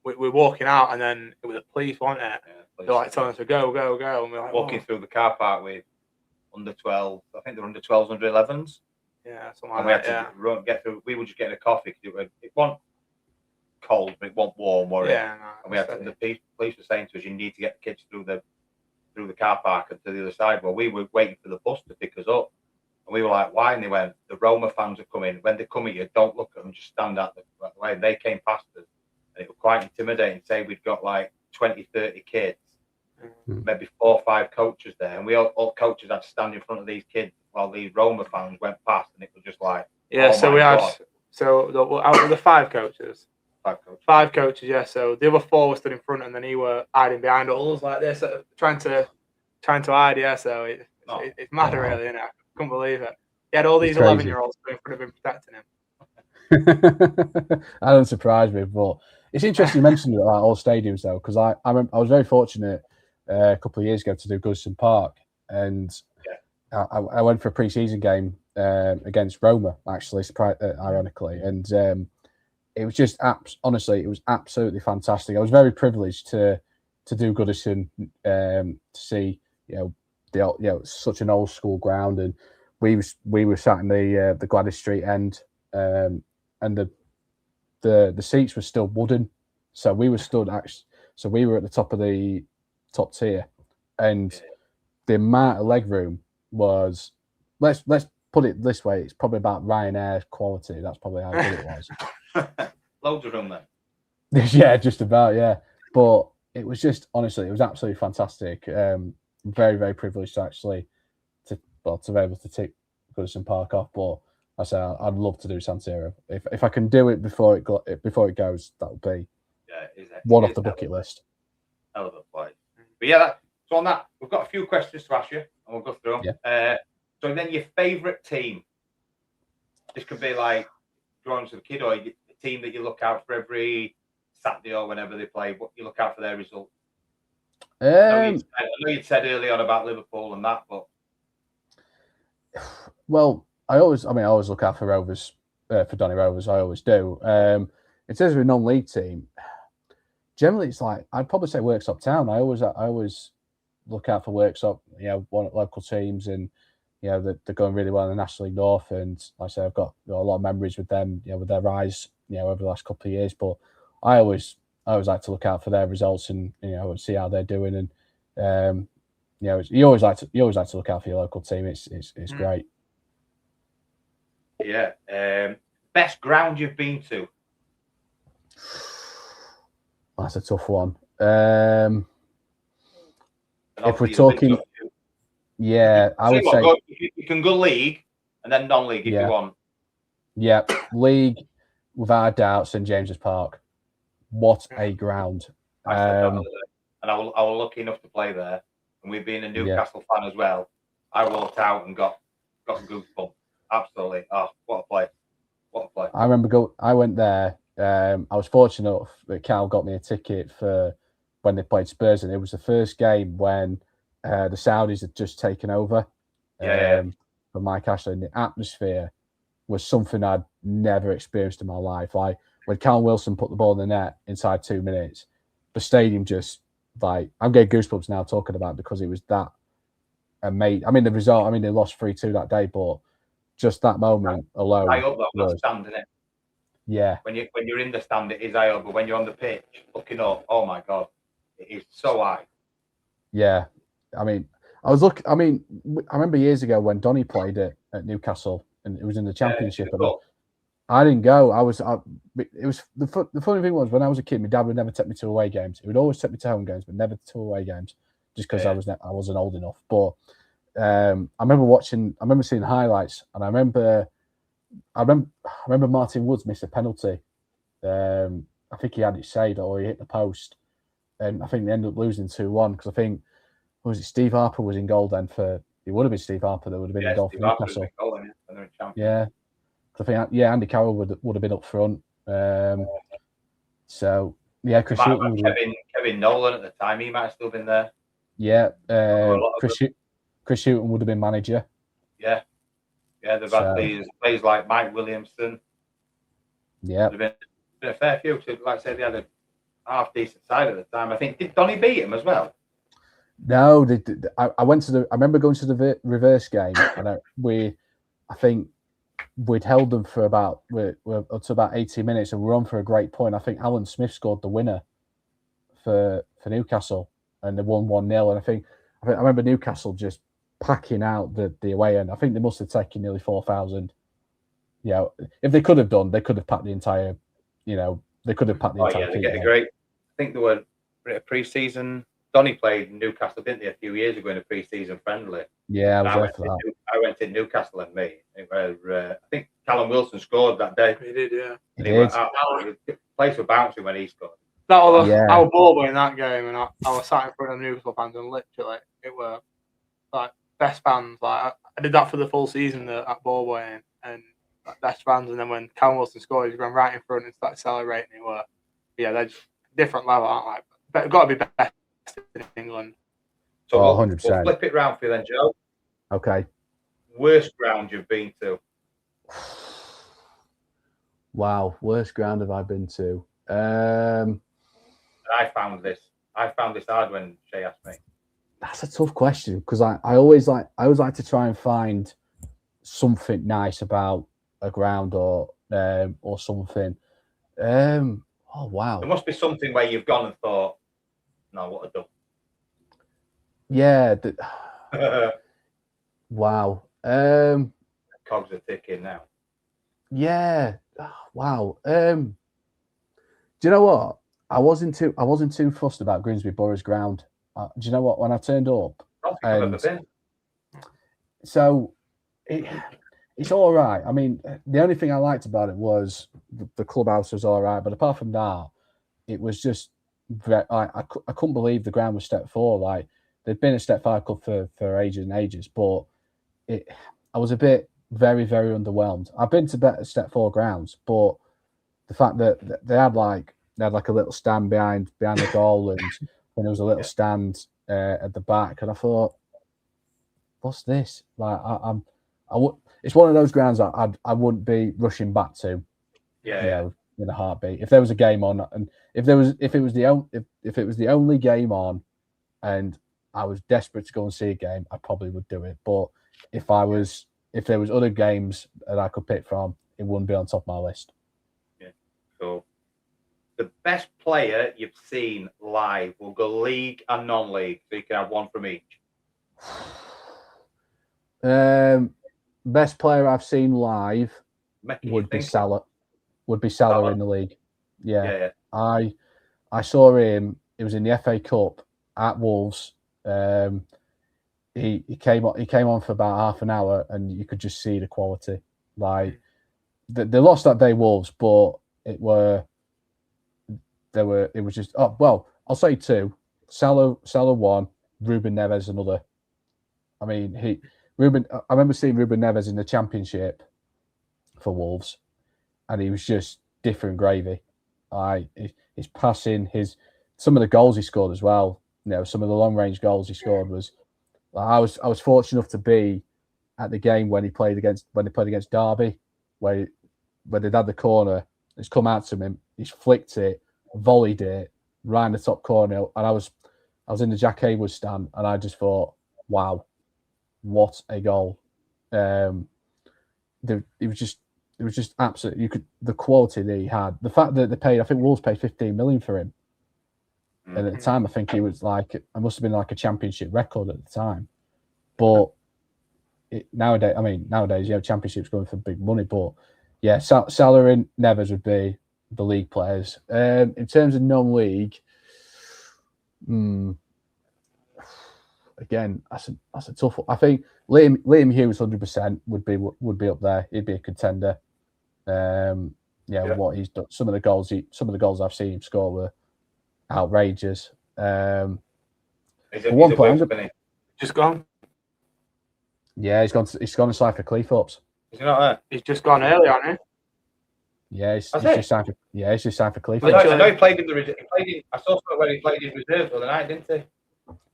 walking out, and then it was the police, wasn't it? Yeah, they're like telling us to go, and we're like walking through the car park with under 12. I think they're under 12s, under 11s. Yeah, something and like we had to get through. We were just getting a coffee because it wasn't cold, but it wasn't warm, was it? Yeah, no, and we had to, the police were saying to us, you need to get the kids through the car park and to the other side. Well, we were waiting for the bus to pick us up, and we were like, why? And they went, the Roma fans are coming. When they come at you, don't look at them, just stand out the way. And they came past us, and it was quite intimidating. Say we'd got like 20, 30 kids, maybe 4 or 5 coaches there, and we all coaches had to stand in front of these kids while these Roma fans went past, and it was just like, yeah. Oh so we had out of the 5 coaches. 5 coaches, yeah. So the other 4 were stood in front, and then he were hiding behind us like this, trying to hide. Yeah, so it's mad, really, isn't it? I couldn't believe it. He had all these 11-year-olds in front of him protecting him. That doesn't surprise me, but it's interesting you mentioned it about all stadiums though, because I was very fortunate a couple of years ago to do Goodison Park, and I went for a pre-season game against Roma, actually, ironically, and it was just honestly, it was absolutely fantastic. I was very privileged to do Goodison, to see such an old school ground, and we were sat in the Gladys Street end, and the seats were still wooden, so we were we were at the top of the top tier, and the amount of leg room was, let's put it this way, it's probably about Ryanair quality. That's probably how good it was. Loads of room then. Yeah, just about, yeah. But it was just, honestly, it was absolutely fantastic. Very, very privileged to actually to be able to take Goodison Park off. But I say I'd love to do San Siro. If I can do it before it goes, that would be one off the bucket list. Hell of a play. But yeah, so on that, we've got a few questions to ask you, and we'll go through them. Yeah. So then, your favourite team. This could be like drawing to the kid, or a team that you look out for every Saturday or whenever they play. What you look out for their result. I know you'd said early on about Liverpool and that, but well, I always look out for Rovers, for Donny Rovers. I always do. In terms of a non-league team, generally it's like, I'd probably say Worksop Town. I always look out for Worksop. Local teams, and they're going really well in the National League North. And like I say, I've got a lot of memories with them. With their rise, over the last couple of years. But I always like to look out for their results and see how they're doing. And you always like to look out for your local team. It's great. Yeah. Best ground you've been to? That's a tough one. If we're talking, I would say you can go league and then non-league if you want. Yeah, league without a doubt. St James's Park. What a ground! And I was lucky enough to play there, and we've been a Newcastle fan as well. I walked out and got goosebumps. Absolutely. Oh, what a play! What a play! I remember I went there. I was fortunate enough that Cal got me a ticket for when they played Spurs, and it was the first game when the Saudis had just taken over from Mike Ashley, and the atmosphere was something I'd never experienced in my life. Like when Callum Wilson put the ball in the net inside 2 minutes, the stadium just like I'm getting goosebumps now talking about it because it was that amazing. I mean, the result. I mean, they lost 3-2 that day, but just that moment alone. I hope that stand in it. Yeah. When you're in the stand, it is high up, but when you're on the pitch looking up, oh my god, it is so high. Yeah, I mean, I remember years ago when Donny played it at Newcastle, and it was in the Championship. And I didn't go. It was the funny thing was when I was a kid, my dad would never take me to away games. He would always take me to home games, but never to away games, just because I wasn't old enough. But I remember seeing highlights, and I remember Martin Woods missed a penalty. I think he had it saved or he hit the post, and I think they ended up losing 2-1 because I think Steve Harper was in goal then it would have been Steve Harper that would have been in goal for Newcastle. Yeah, I think Andy Carroll would have been up front. So yeah, Kevin Nolan at the time, he might have still been there. Yeah, Chris Hughton would have been manager. Yeah, they've had players like Mike Williamson. Yeah, there's been a fair few. So, like I said, they had a half decent side at the time. I think did Donny beat him as well? No, I remember going to the reverse game, and I think we'd held them for about up to about 80 minutes, and we're on for a great point. I think Alan Smith scored the winner for Newcastle, and they won 1-0. And I remember Newcastle just packing out the away end. I think they must have taken nearly 4,000. Yeah, if they could have done, they could have packed the entire. They could have packed the entire. Yeah, they get a great. I think they were a pre-season. Donny played in Newcastle, didn't they, a few years ago in a pre-season friendly? Yeah, I went to Newcastle and me. I think Callum Wilson scored that day. He did, yeah. The place was bouncing when he scored. I was ball in that game, and I was sat in front of Newcastle fans, and literally it were like best fans. Like I did that for the full season at ball boy, and best fans. And then when Callum Wilson scored, he ran right in front and started celebrating. They're just different level, aren't they? But it's got to be best in England. So 100%. We'll flip it round for you then, Joe. Okay. Worst ground you've been to? Wow, worst ground have I been to? I found this hard when Shay asked me. That's a tough question because I always like to try and find something nice about a ground or something. Oh wow! There must be something where you've gone and thought, "No, what a dump." Yeah. Wow. Cogs are ticking now. Yeah. Wow. Do you know what? I wasn't too fussed about Grimsby Borough's ground. Do you know what? When I turned up, I don't think I've ever been. So it's all right. I mean, the only thing I liked about it was the clubhouse was all right, but apart from that, it was just I couldn't believe the ground was step 4. Like there'd been a step 5 club for ages and ages, but I was a bit very, very underwhelmed. I've been to better step 4 grounds, but the fact that they had like a little stand behind the goal, and then there was a little stand at the back, and I thought, what's this? Like it's one of those grounds I wouldn't be rushing back to. Yeah. In a heartbeat. If there was a game on, and if it was the only game on, and I was desperate to go and see a game, I probably would do it. But if there was other games that I could pick from, it wouldn't be on top of my list. Yeah. Cool. The best player you've seen live, we'll go league and non-league, so you can have one from each. Best player I've seen live would be Salah. Would be Salah in the league. Yeah. I saw him. It was in the FA Cup at Wolves. He came on for about half an hour, and you could just see the quality. Like they lost that day, Wolves, but it was just I'll say 2. Salah 1, Ruben Neves another. I mean I remember seeing Ruben Neves in the Championship for Wolves, and he was just different gravy. His passing, some of the goals he scored as well. Some of the long range goals he scored was I was fortunate enough to be at the game when they played against Derby, where they'd had the corner, it's come out to him, he's flicked it, volleyed it, round the top corner, and I was in the Jack Haywood stand, and I just thought, wow, what a goal! It was just absolutely, the quality that he had, the fact that they paid, I think Wolves paid 15 million for him, and at the time I think he was like, it must have been like a championship record at the time, but nowadays, championships going for big money, but yeah, Salah and Neves would be the league players. In terms of non-league, again, that's a tough one. I think Liam Hughes 100% would be up there. He'd be a contender. What he's done, some of the goals I've seen him score were outrageous. One player just gone. Yeah, he's gone to sign for Cleethorpes. Is he not there? He's just gone early, hasn't he? Yeah, he's just signed for Cleethorpes. I know he played in the reserve. I saw something where he played in reserve the other night, didn't he?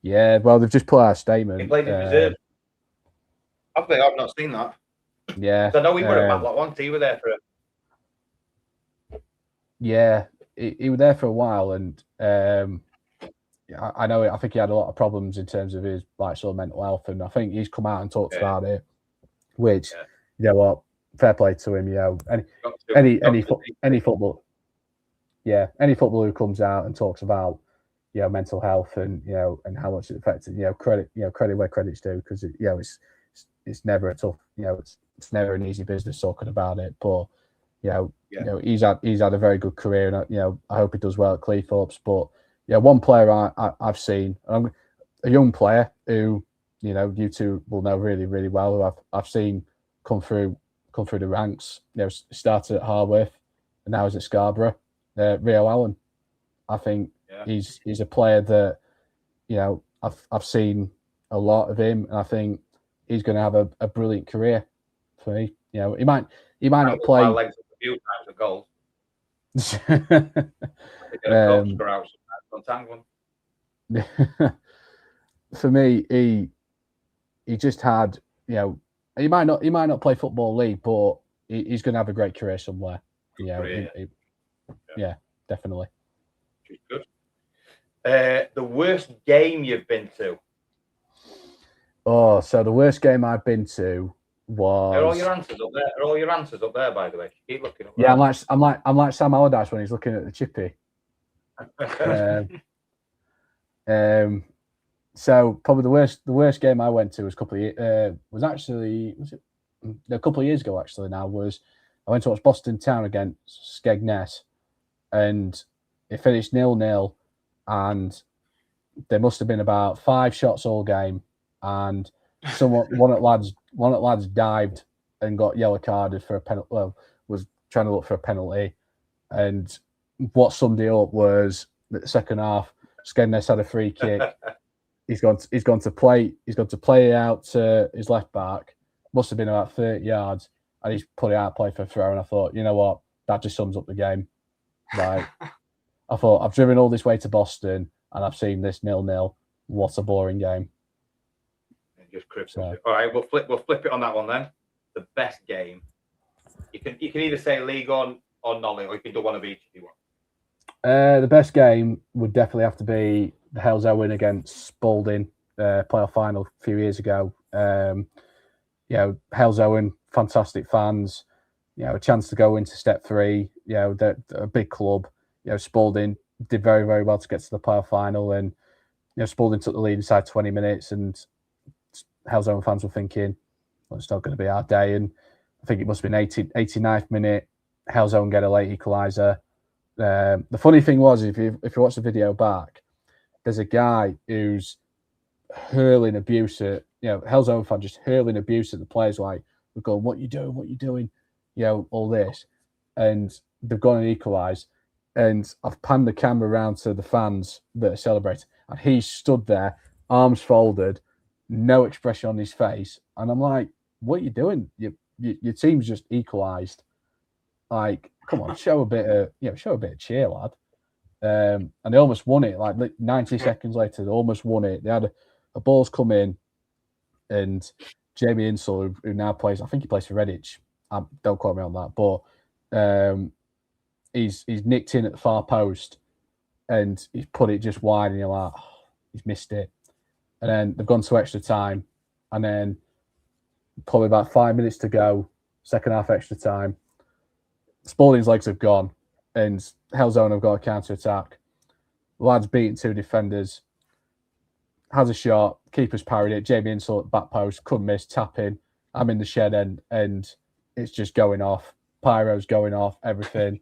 Yeah, well, they've just put out a statement. He played in reserve. I've not seen that. Yeah. I know he were at Matlock once. He were there for it. Yeah, he was there for a while, and I know. I think he had a lot of problems in terms of his sort of mental health, and I think he's come out and talked about it. Which, you know what, fair play to him. Any football, any footballer who comes out and talks about mental health and and how much it affected, credit where credit's due, because it's never a tough, it's never an easy business talking about it, but he's had a very good career, and I hope he does well at Cleethorpes. But one player I've seen, a young player who you two will know really, really well, who I've seen come through the ranks. Started at Harworth and now he's at Scarborough. Rio Allen, I think he's a player that I've seen a lot of him, and I think he's going to have a brilliant career for me. He might not play. My legs up a few times of goals. For me, he just had, he might not play football league, but he's going to have a great career somewhere. Definitely. Good. The worst game you've been to? Oh, so the worst game I've been to was. Are all your answers up there? Are all your answers up there? By the way, keep looking up. Yeah, I'm like Sam Allardyce when he's looking at the chippy. So probably the worst game I went to was a couple of years ago. Actually, now I went to watch Boston Town against Skegness, and it finished 0-0, and there must have been about 5 shots all game, and one at lads dived and got yellow carded for a penalty. Well, was trying to look for a penalty, and what summed it up was that the second half, Skegness had a free kick. He's gone to play it out to his left back. Must have been about 30 yards, and he's put it out play for a throw. And I thought, you know what, that just sums up the game. Like, I thought, I've driven all this way to Boston and I've seen this 0-0. What a boring game. Just crippled. All right, we'll flip it on that one then. The best game. You can either say league on or non-league, or you can do one of each if you want. The best game would definitely have to be the Hell's Owen against Spalding playoff final a few years ago. Hell's Owen, fantastic fans. A chance to go into step 3. They're a big club. Spalding did very, very well to get to the playoff final, and Spalding took the lead inside 20 minutes, and Hell's Owen fans were thinking, well, it's not going to be our day. And I think it must have been 89th minute. Hell's Owen get a late equaliser. The funny thing was, if you watch the video back, there's a guy who's hurling abuse at, Hell's Owen fan just hurling abuse at the players, like, we're going, what you doing? All this. And they've gone and equalised. And I've panned the camera around to the fans that are celebrating. And he stood there, arms folded, no expression on his face. And I'm like, what are you doing? Your team's just equalised. Like, come on, show a bit of cheer, lad. And they almost won it. Like 90 seconds later, they almost won it. They had a ball's come in, and Jamie Insall, who now plays, I think he plays for Redditch. Don't quote me on that, but he's nicked in at the far post, and he's put it just wide, and you're like, oh, he's missed it. And then they've gone to extra time, and then probably about 5 minutes to go, second half extra time. Spalding's legs have gone, and Hellzone have got a counter attack. Lad's beating 2 defenders, has a shot, keeper's parried it. Jamie Insall at back post, couldn't miss, tapping. I'm in the shed end, and it's just going off. Pyro's going off, everything.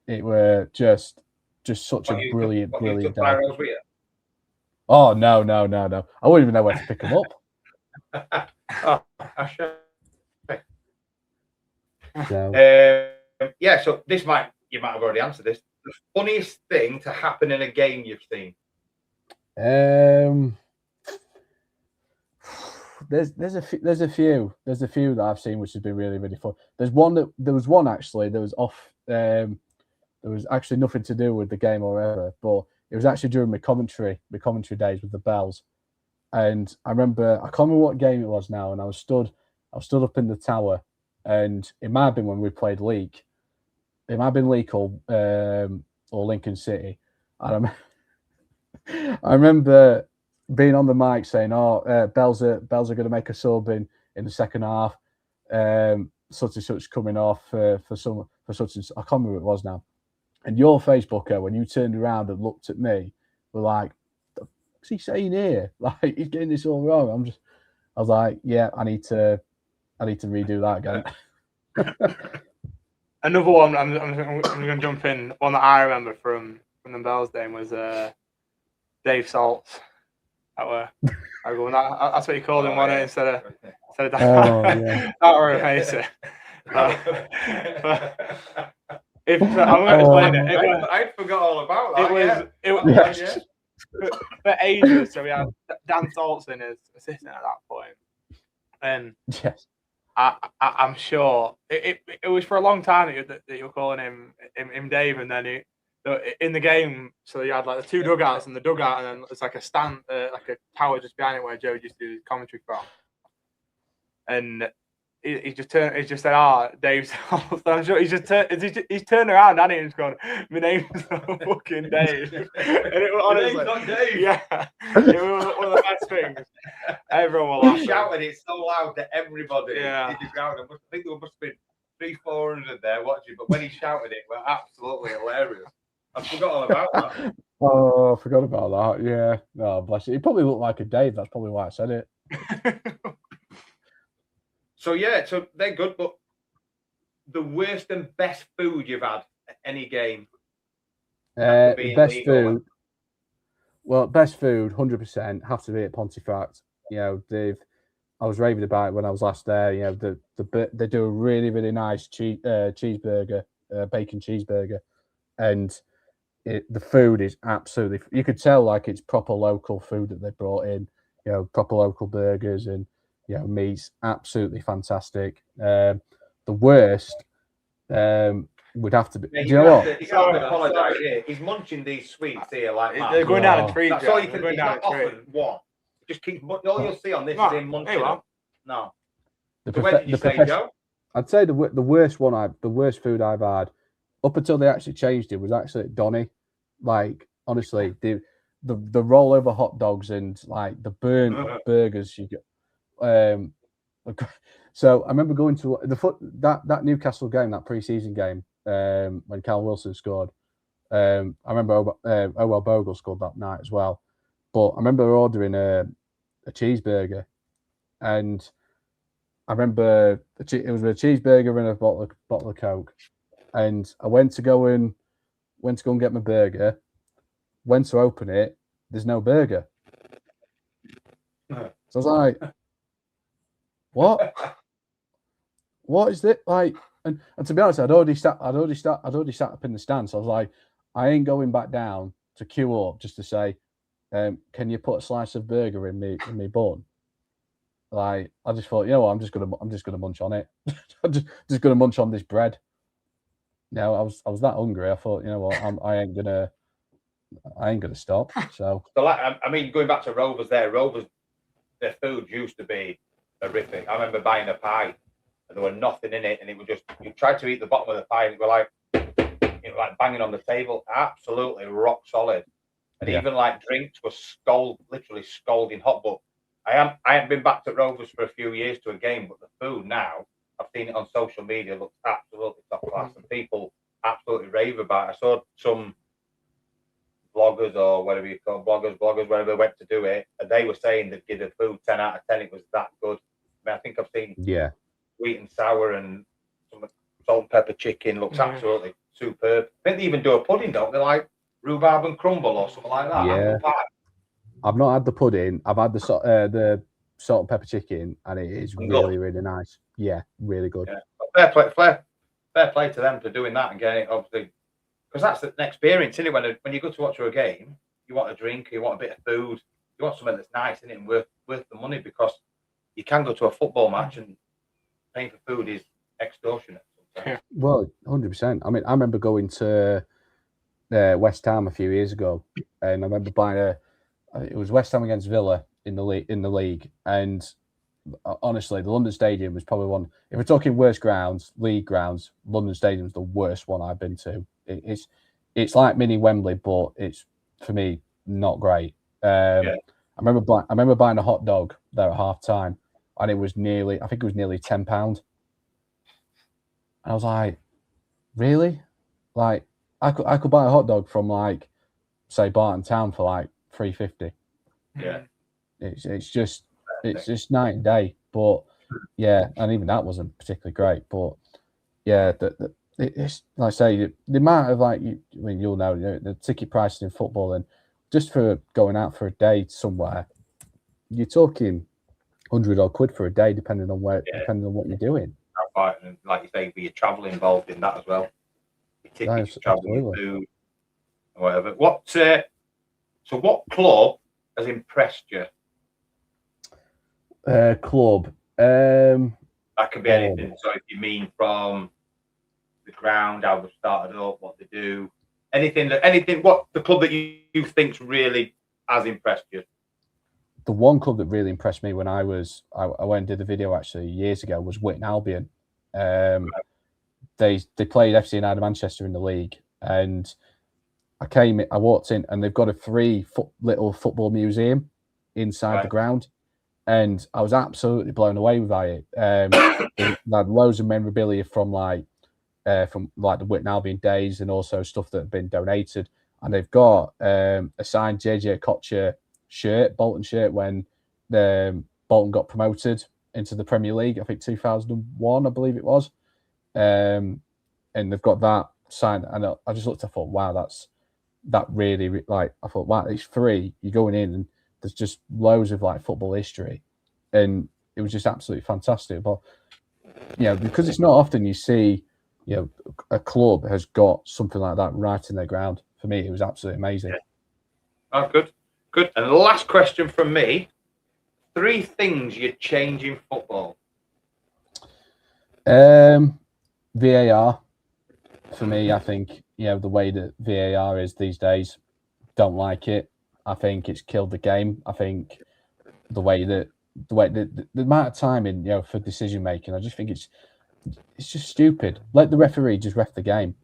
It were just such a brilliant day. Pyros with you? Oh, no. I wouldn't even know where to pick them up. Oh, I should. So, Yeah, so you might have already answered this. The funniest thing to happen in a game you've seen? There's a few that I've seen which has been really, really fun. There was one actually that was off. There was actually nothing to do with the game or whatever, but it was actually during my commentary days with the Bells. And I remember, I can't remember what game it was now, and I was stood up in the tower, and it might have been when we played League. It might have been League or Lincoln City. And I remember being on the mic saying, Bells are going to make a sub in the second half. Such and such coming off for such and such. I can't remember what it was now. And your Facebooker, when you turned around and looked at me, were like, what's he saying here? Like, he's getting this all wrong. I was like, yeah, I need to redo that again. Another one, I'm going to jump in. One that I remember from the Bells game was Dave Salts. That's what you called him, wasn't it? Instead of that. Oh, yeah. That were amazing. I'm going to explain it. I forgot all about that. It was for ages. So we had Dan Saltson as assistant at that point, and yes, I'm sure it was for a long time that you were calling him Dave, and then in the game, so you had like the 2 dugouts and the dugout, and then it's like a stand, like a tower just behind it where Joe used to do his commentary from. And he just said, Dave. I'm sure he's turned around and he's gone, my name's not fucking Dave. And it was honestly, not Dave. Yeah, it was one of the best things. Everyone was laughing. He shouted it so loud that everybody Yeah. in the ground. I think there must have been 300-400 there watching, but when he shouted it were absolutely hilarious. I forgot all about that. Oh, I forgot about that. Yeah. No, bless you. He probably looked like a Dave. That's probably why I said it. So they're good, but the worst and best food you've had at any game? Best food. Well, best food, 100% have to be at Pontefract. You know, I was raving about it when I was last there. You know, they do a really, really nice cheeseburger, bacon cheeseburger, and the food is absolutely. You could tell like it's proper local food that they brought in. You know, proper local burgers and meats, absolutely fantastic. The worst would have to be. Yeah, do you know what? He's got to apologise here. He's munching these sweets here like that. They're going down a tree. That's all you can. He's not offered one. Just keep. All you'll see on this is him munching. No. Where did you say, Joe? I'd say the worst food I've had up until they actually changed it was actually at Donny. Like honestly, the rollover hot dogs and like the burnt burgers you get. So I remember going to that Newcastle game, that pre-season game, when Cal Wilson scored. I remember Owell Bogle scored that night as well. But I remember ordering a cheeseburger, and I remember it was a cheeseburger and a bottle of Coke. And I went to go and get my burger. Went to open it, there's no burger. So I was like, what is it like? And to be honest, I'd already sat up in the stand. So I was like, I ain't going back down to queue up just to say, can you put a slice of burger in me bun? Like I just thought, I'm just gonna munch on it. I'm just gonna munch on this bread. I was that hungry. I thought, I ain't gonna stop. So I mean, going back to Rovers there, Rovers their food used to be horrific. I remember buying a pie and there was nothing in it, and it was just, you tried to eat the bottom of the pie and it was like banging on the table. Absolutely rock solid. And even like drinks were literally scalding hot. But I haven't been back to Rovers for a few years to a game, but the food now, I've seen it on social media, looks absolutely top class, and people absolutely rave about it. I saw some bloggers or whatever you call bloggers, whatever went to do it, and they were saying they'd give the food 10 out of 10. It was that good. I mean, I think I've seen sweet and sour and some salt and pepper chicken. Looks absolutely superb. I think they even do a pudding, don't they? Like rhubarb and crumble or something like that. Yeah. I've not had the pudding. I've had the salt and pepper chicken, and it is really, really nice. Yeah, really good. Yeah. Fair play to them for doing that and getting it, obviously, because that's an experience, isn't it? When you go to watch a game, you want a drink, you want a bit of food, you want something that's nice, isn't it, and worth the money, because you can go to a football match and paying for food is extortionate. Yeah. Well, 100%. I mean, I remember going to West Ham a few years ago, and I remember buying it was West Ham against Villa in the league, and honestly, the London Stadium was probably one. If we're talking worst grounds, league grounds, London Stadium's the worst one I've been to. It's like mini Wembley, but it's, for me, not great. I remember buying a hot dog there at half time, and it was nearly £10. And I was like, really? Like, I could buy a hot dog from, like, say, Barton Town for like £3.50. Yeah, it's just night and day. But yeah, and even that wasn't particularly great. But yeah, it's like I say, the amount of, like, you'll know, the ticket prices in football, and just for going out for a day somewhere, you're talking £100 for a day, depending on what you're doing. And like you say, your travel involved in that as well. Your tickets, travel, your food, or whatever. What club has impressed you? Club. That could be anything. So if you mean from the ground, how they started up, what they do, anything. What the club that you think's really has impressed you? The one club that really impressed me when I went and did the video actually years ago was Witton Albion. They played FC United Manchester in the league, and I walked in, and they've got a free little football museum inside the ground, and I was absolutely blown away by it. They had loads of memorabilia from the Witton Albion days, and also stuff that had been donated. And they've got a signed JJ Kocher shirt, Bolton shirt, when Bolton got promoted into the Premier League, I think 2001, I believe it was. And they've got that signed, and I just looked, I thought, wow, that really, like, I thought, wow, it's free. You're going in, and there's just loads of, like, football history, and it was just absolutely fantastic. But because it's not often you see, a club has got something like that right in their ground. For me, it was absolutely amazing. Yeah. Oh, good. And the last question from me: 3 things you'd change in football. VAR. For me, I think, the way that VAR is these days, don't like it. I think it's killed the game. I think the amount of time in, for decision making, I just think it's just stupid. Let the referee just ref the game.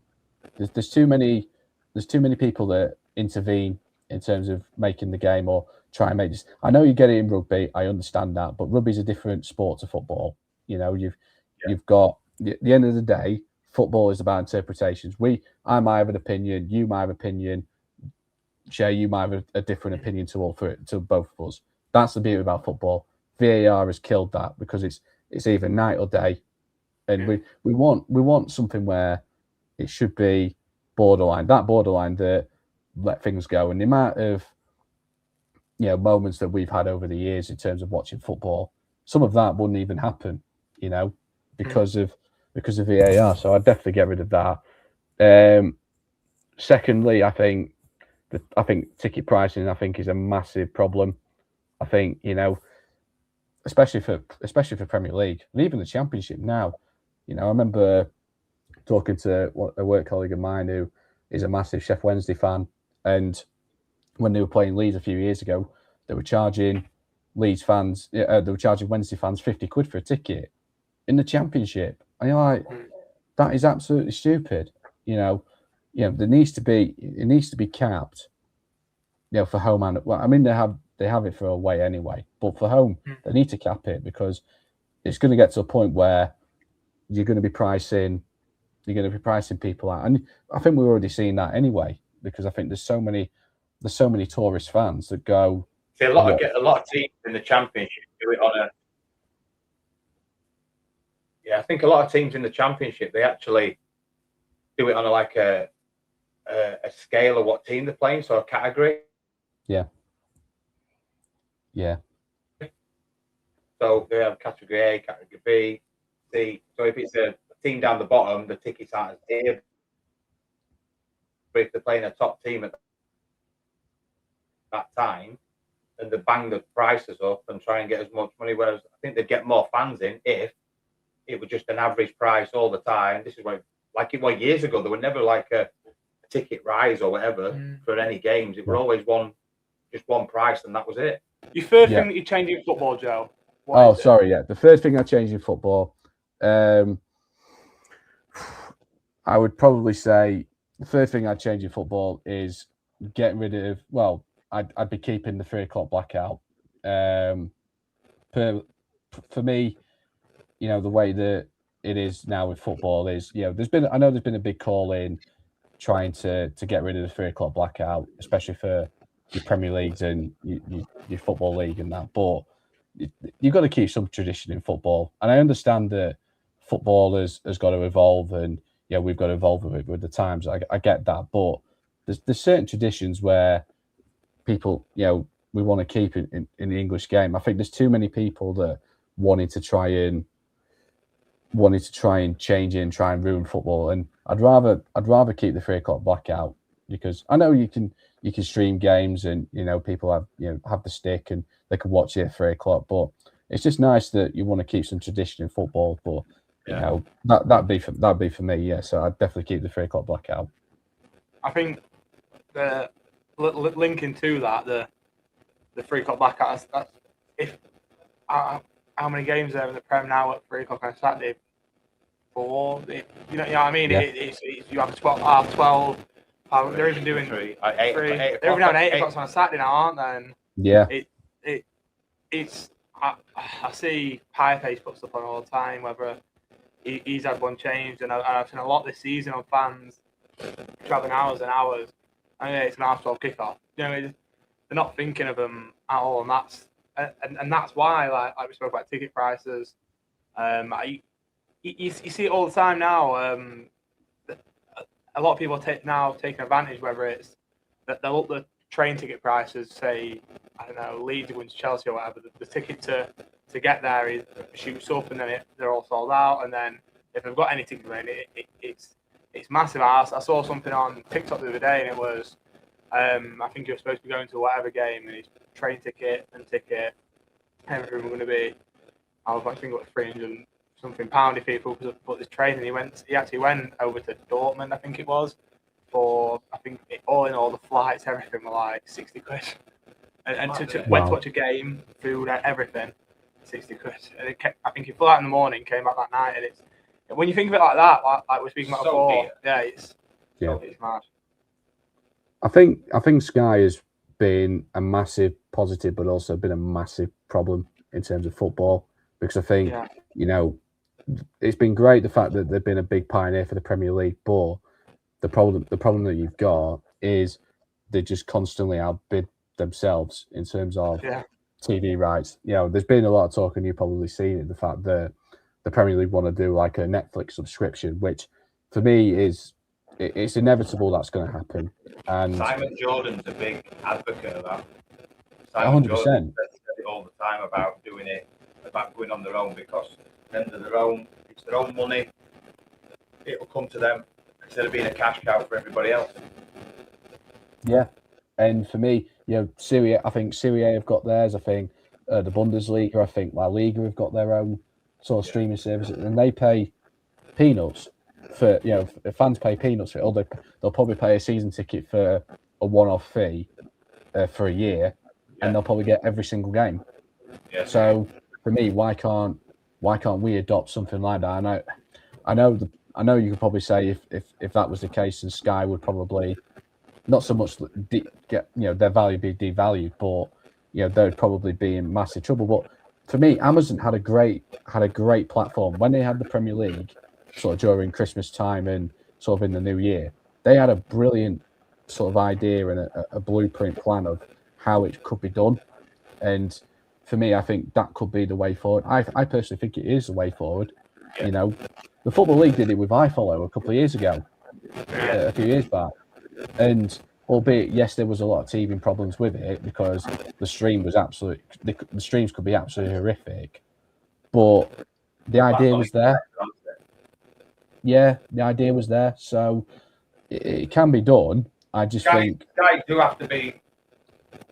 There's too many people that intervene in terms of making the game or try and make this. I know you get it in rugby, I understand that, but rugby's a different sport to football. You've got, at the end of the day, football is about interpretations. I might have an opinion, you might have an opinion, Shay, you might have a different opinion to both of us. That's the beauty about football. VAR has killed that, because it's either night or day, and we want something where it should be borderline that let things go. And the amount of moments that we've had over the years in terms of watching football, some of that wouldn't even happen, because of VAR. So I'd definitely get rid of that. Secondly, I think ticket pricing, is a massive problem. I think, especially for Premier League and even the Championship now. I remember talking to a work colleague of mine who is a massive Chef Wednesday fan, and when they were playing Leeds a few years ago, they were charging Leeds fans, they were charging Wednesday fans £50 for a ticket in the Championship, and you're like, that is absolutely stupid. There needs to be capped. For home and well, I mean they have it for away anyway, but for home they need to cap it because it's going to get to a point where you're going to be pricing people out, and I think we're already seeing that anyway because I think there's so many tourist fans that go. See, a lot of teams in the Championship do it on a. Yeah, I think a lot of teams in the Championship they actually do it on a scale of what team they're playing, so a category. Yeah. So they have category A, category B, C. So if it's a team down the bottom, the tickets aren't as dear. But if they're playing a top team at that time, then they bang the prices up and try and get as much money. Whereas I think they'd get more fans in if it was just an average price all the time. This is like it was years ago. There were never like a ticket rise or whatever for any games. It were always just one price, and that was it. Your third thing that you changed in football, Joe? The third thing I changed in football, I would probably say the third thing I'd change in football is getting rid of. Well, I'd be keeping the 3 o'clock blackout. For me, the way that it is now with football is, there's been a big call in trying to get rid of the 3 o'clock blackout, especially for your Premier Leagues and your Football League and that. But you've got to keep some tradition in football. And I understand that football has got to evolve and, we've got to evolve with the times. I get that. But there's certain traditions where people, we want to keep in the English game. I think there's too many people that wanted to try and change it and try and ruin football. And I'd rather keep the 3 o'clock blackout because I know you can stream games and people have the stick and they can watch it at 3 o'clock. But it's just nice that you want to keep some tradition in football. But that'd be for me. Yeah, so I'd definitely keep the 3 o'clock blackout. I think the linking to that the 3 o'clock blackout. That's if how many games are there in the Prem now at 3 o'clock on Saturday? 4. You know what I mean? Yeah. It's you have 12. They're even doing 3. They're even having 8 o'clock on a Saturday now, aren't they? And yeah. It's I see Pieface puts stuff on all the time. Whether he's had one changed, and I've seen a lot this season on fans traveling hours and hours. And it's an half 12 kickoff. They're not thinking of them at all, and that's why, like we spoke about ticket prices. You see it all the time now. A lot of people taking advantage, whether it's that they'll up the train ticket prices, say, I don't know, Leeds going to Chelsea or whatever. The ticket to get there shoots up, and then they're all sold out. And then if they've got any tickets remaining, it's massive. I saw something on TikTok the other day, and it was, I think you're supposed to be going to whatever game, and his train ticket and everything were going to be, I think it was 300 something pound if people put this train, and he actually went over to Dortmund, I think it was, for all in all the flights, everything were like £60. And went to watch a game, food, everything, £60. And I think he flew out in the morning, came back that night, and it's when you think of it like that, like we're speaking about before, it's mad. I think Sky has been a massive positive, but also been a massive problem in terms of football, because I think it's been great the fact that they've been a big pioneer for the Premier League, but the problem that you've got is they just constantly outbid themselves in terms of TV rights. There's been a lot of talk, and you've probably seen it, the fact that the Premier League want to do like a Netflix subscription, which for me it's inevitable that's going to happen. And Simon Jordan's a big advocate of that. 100%. Jordan says it all the time about doing it, about going on their own, because at the end of it's their own money. It'll come to them instead of being a cash cow for everybody else. Yeah, and for me, I think Serie A have got theirs. I think the Bundesliga, I think La Liga have got their own sort of streaming services, and they pay peanuts for if fans pay peanuts for it. Or they'll probably pay a season ticket for a one-off fee for a year, and they'll probably get every single game. Yeah. So for me, why can't we adopt something like that? And I know you could probably say if that was the case, then Sky would probably not so much get their value be devalued, but they'd probably be in massive trouble. But for me, Amazon had a great platform when they had the Premier League sort of during Christmas time and sort of in the new year. They had a brilliant sort of idea and a blueprint plan of how it could be done. And for me, I think that could be the way forward. I personally think it is the way forward. Yeah. The Football League did it with iFollow a couple of years ago, a few years back. And albeit, yes, there was a lot of teething problems with it because the stream was the streams could be absolutely horrific. But the idea was there. Yeah, the idea was there. So it can be done. I just think guys do have to be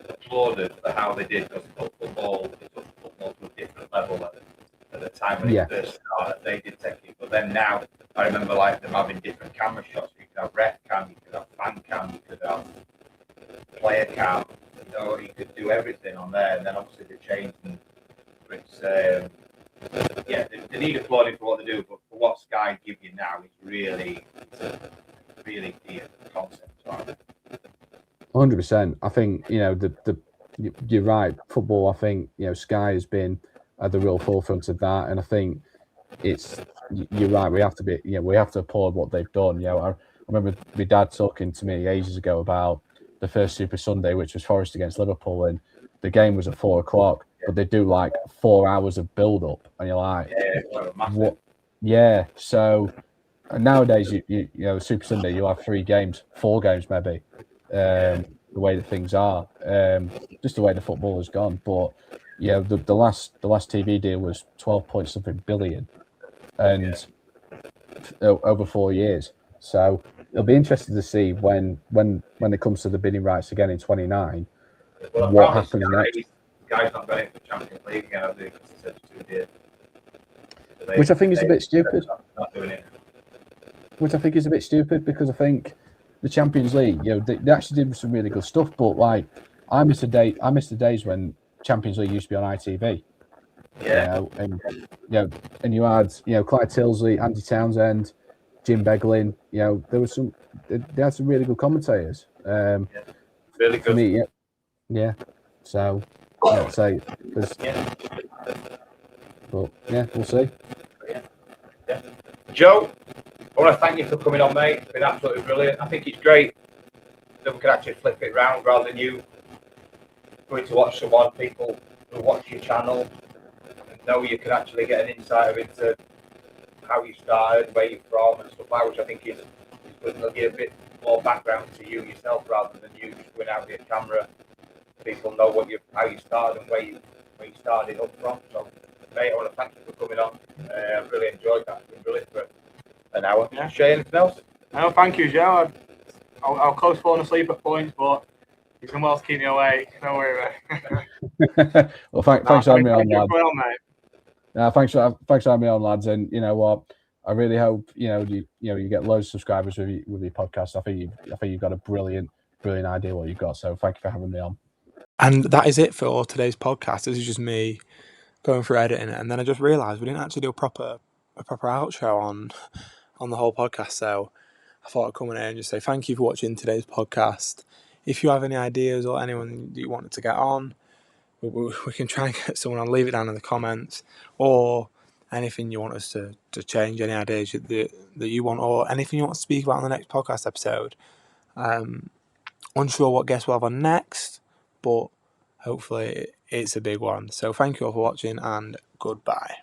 applauded for how they did because football to a different level at the time when it first started. They did take it, but then now I remember like them having different camera shots. You could have ref cam, you could have fan cam, you could have player cam. You could do everything on there, and then obviously they changed. And it's they need applauding for what they do, but for what Sky give you now, it's a really dear concept. 100%. I think you're right. Football. I think Sky has been at the real forefront of that, and I think you're right. We have to applaud what they've done. I remember my dad talking to me ages ago about the first Super Sunday, which was Forest against Liverpool, and the game was at 4:00, but they do like 4 hours of build up, and you're like, what? Yeah. So nowadays, Super Sunday, you'll have 3 games, 4 games maybe. The way that things are, just the way the football has gone. But the last TV deal was 12-point-something billion, and over 4 years. So it'll be interesting to see when it comes to the bidding rights again in 29, what happens next. Guys not going into the Champions League again, have they? Because they said 2 years. Which I think is a bit stupid. Not doing it. Which I think is a bit stupid because I think the Champions League, they actually did some really good stuff. But like, I miss the days when Champions League used to be on ITV. Yeah. And you had Clyde Tilsley, Andy Townsend, Jim Beglin. There was they had some really good commentators. Really good. For me, yeah. So I'd say there's. But yeah, we'll see. Yeah. Joe, I want to thank you for coming on, mate. It's been absolutely brilliant. I think it's great that we can actually flip it round rather than you going to watch someone. People who watch your channel and know you can actually get an insight into how you started, where you're from, and stuff like that, which I think is good. It'll give a bit more background to you yourself rather than you just going out with a camera. People know how you started and where you started up from. So, mate, I want to thank you for coming on. I really enjoyed that. It's been brilliant for an hour. Yeah. Shay, anything else? No, thank you, Joe. I'll close falling asleep at points, but you can well keep me awake. Don't worry about it. Well, thanks for having me on, lads. Thanks for having me on, lads. And you know what? I really hope you get loads of subscribers with your podcast. I think you've got a brilliant idea what you've got. So thank you for having me on. And that is it for today's podcast. This is just me going through editing it, and then I just realised we didn't actually do a proper outro on the whole podcast. So I thought I'd come in here and just say thank you for watching today's podcast. If you have any ideas or anyone that you wanted to get on, we can try and get someone on. Leave it down in the comments, or anything you want us to change, any ideas that you want, or anything you want to speak about on the next podcast episode. Unsure what guest we'll have on next, but hopefully it's a big one. So thank you all for watching, and goodbye.